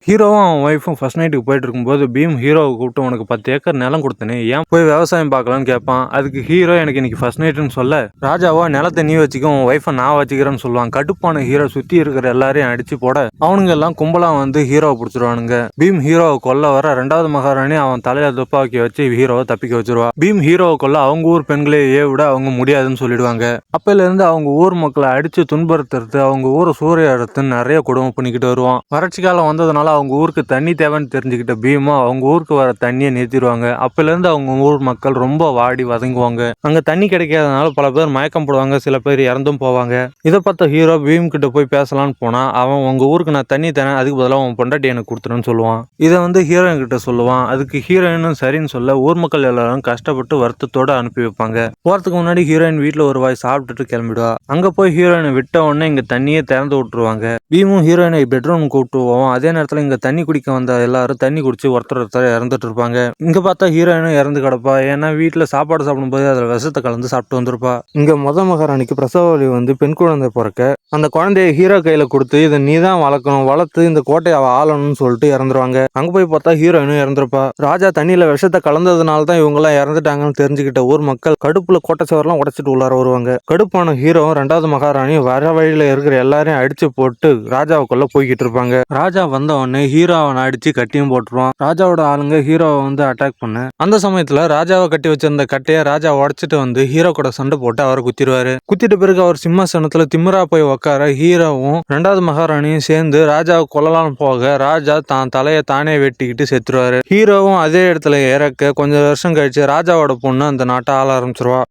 ஹீரோவும் அவன் ஒய்ஃபும் ஃபர்ஸ்ட் நைட்டுக்கு போயிட்டு இருக்கும்போது பீம் ஹீரோவை கூப்பிட்டு உனக்கு 10 ஏக்கர் நிலம் கொடுத்தனே ஏன் போய் விவசாயம் பார்க்கலான்னு கேட்பான். அதுக்கு ஹீரோ எனக்கு இன்னைக்கு ஃபர்ஸ்ட் நைட்டுன்னு சொல்ல ராஜாவோ நிலத்தை நீ வச்சுக்க உன் ஒய்ஃபை நான் வச்சுக்கிறேன்னு சொல்லுவான். கடுப்பான ஹீரோ சுற்றி இருக்கிற எல்லாரையும் அடிச்சு போட அவனுங்க எல்லாம் கும்பலாக வந்து ஹீரோவை பிடிச்சிருவானுங்க. பீம் ஹீரோவை கொல்ல வர ரெண்டாவது மகாராணி அவன் தலையில துப்பாக்கி வச்சு ஹீரோவை தப்பிக்க வச்சிருவா. பீம் ஹீரோவை கொல்ல அவங்க ஊர் பெண்களையே விட அவங்க முடியாதுன்னு சொல்லிடுவாங்க. அப்பையில இருந்து அவங்க ஊர் மக்களை அடிச்சு துன்புறுத்துறது அவங்க ஊரை சூறையாடுறதுன்னு நிறைய கொடுமை பண்ணிக்கிட்டு வருவான். வறட்சி காலம் வந்ததுனால அவங்க ஊருக்கு தண்ணி தேவைன்னு தெரிஞ்சுக்கிட்ட பீமா அவங்க ஊருக்கு வர தண்ணியை நிறுத்திடுவாங்க. அப்பல இருந்து அவங்க ஊர் மக்கள் ரொம்ப வாடி வதங்குவாங்க. அங்க தண்ணி கிடைக்காதனால பல பேர் மயக்கம் போடுவாங்க, சில பேர் இறந்தும் போவாங்க. இதை பார்த்த ஹீரோ பீம் கிட்ட போய் பேசலான்னு போனா அவன் உங்க ஊருக்கு நான் தண்ணி தரேன், அதுக்கு பதிலாக உன் பொண்டாட்டி எனக்கு கொடுத்துருன்னு சொல்லுவான். இதை வந்து ஹீரோயின் கிட்ட சொல்லுவான். அதுக்கு ஹீரோயினும் சரின்னு சொல்ல ஊர் மக்கள் எல்லாரும் கஷ்டப்பட்டு வருத்தத்தோட அனுப்பி வைப்பாங்க. போறதுக்கு முன்னாடி ஹீரோயின் வீட்டுல ஒரு வாய் சாப்பிட்டுட்டு கிளம்பிடுவா. அங்க போய் ஹீரோயினை விட்ட உடனே இங்க தண்ணியே திறந்து விட்டுருவாங்க. பீமும் ஹீரோயினை பெட்ரூம் கூப்பிட்டு போவோம். அதே நேரத்துல இங்க தண்ணி குடிக்க வந்த எல்லாரும் தண்ணி குடிச்சு ஒருத்தர் இறந்துட்டு இருப்பாங்க. இங்க பார்த்தா ஹீரோயினும் இறந்து கிடப்பா. ஏன்னா வீட்டுல சாப்பாடு சாப்பிடும்போது அதுல விஷத்தை கலந்து சாப்பிட்டு வந்திருப்பா. இங்க மகாராணிக்கு பிரசவ வலி வந்து பெண் குழந்தை பிறக்க அந்த குழந்தைய ஹீரோ கையில கொடுத்து இதை நீ தான் வளர்க்கணும், வளர்த்து இந்த கோட்டையை ஆளணும்னு சொல்லிட்டு இறந்துருவாங்க. அங்க போய் பார்த்தா ஹீரோயினும் இறந்துருப்பா. ராஜா தண்ணியில விஷத்தை கலந்ததுனால தான் இவங்க எல்லாம் இறந்துட்டாங்கன்னு தெரிஞ்சுக்கிட்ட ஊர் மக்கள் கடுப்புல கோட்டை சவரெல்லாம் உடைச்சிட்டு உள்ளார வருவாங்க. கடுப்பான ஹீரோவும் ரெண்டாவது மகாராணி வர வழியில இருக்கிற எல்லாரையும் அடிச்சு போட்டு ராஜாவுக்குள்ள போய்கிட்டு இருப்பாங்க. ராஜா வந்த உடனே ஹீரோ அவனை அடிச்சு கட்டியும் போட்டுருவான். ராஜாவோட ஆளுங்க ஹீரோவை வந்து அட்டாக் பண்ண அந்த சமயத்துல ராஜாவை கட்டி வச்சிருந்த கட்டையை ராஜா உடைச்சிட்டு வந்து ஹீரோ கூட சண்டை போட்டு அவரை குத்திடுவாரு. குத்திட்ட பிறகு அவர் சிம்மாசனத்துல திமிரா போய் உட்கார ஹீரோவும் ரெண்டாவது மகாராணியும் சேர்ந்து ராஜாவை கொல்லலாம் போக ராஜா தான் தலையை தானே வெட்டிக்கிட்டு செத்துருவாரு. ஹீரோவும் அதே இடத்துல இறக்க கொஞ்சம் வருஷம் கழிச்சு ராஜாவோட பொண்ணு அந்த நாட்டை ஆள ஆரம்பிச்சிருவா.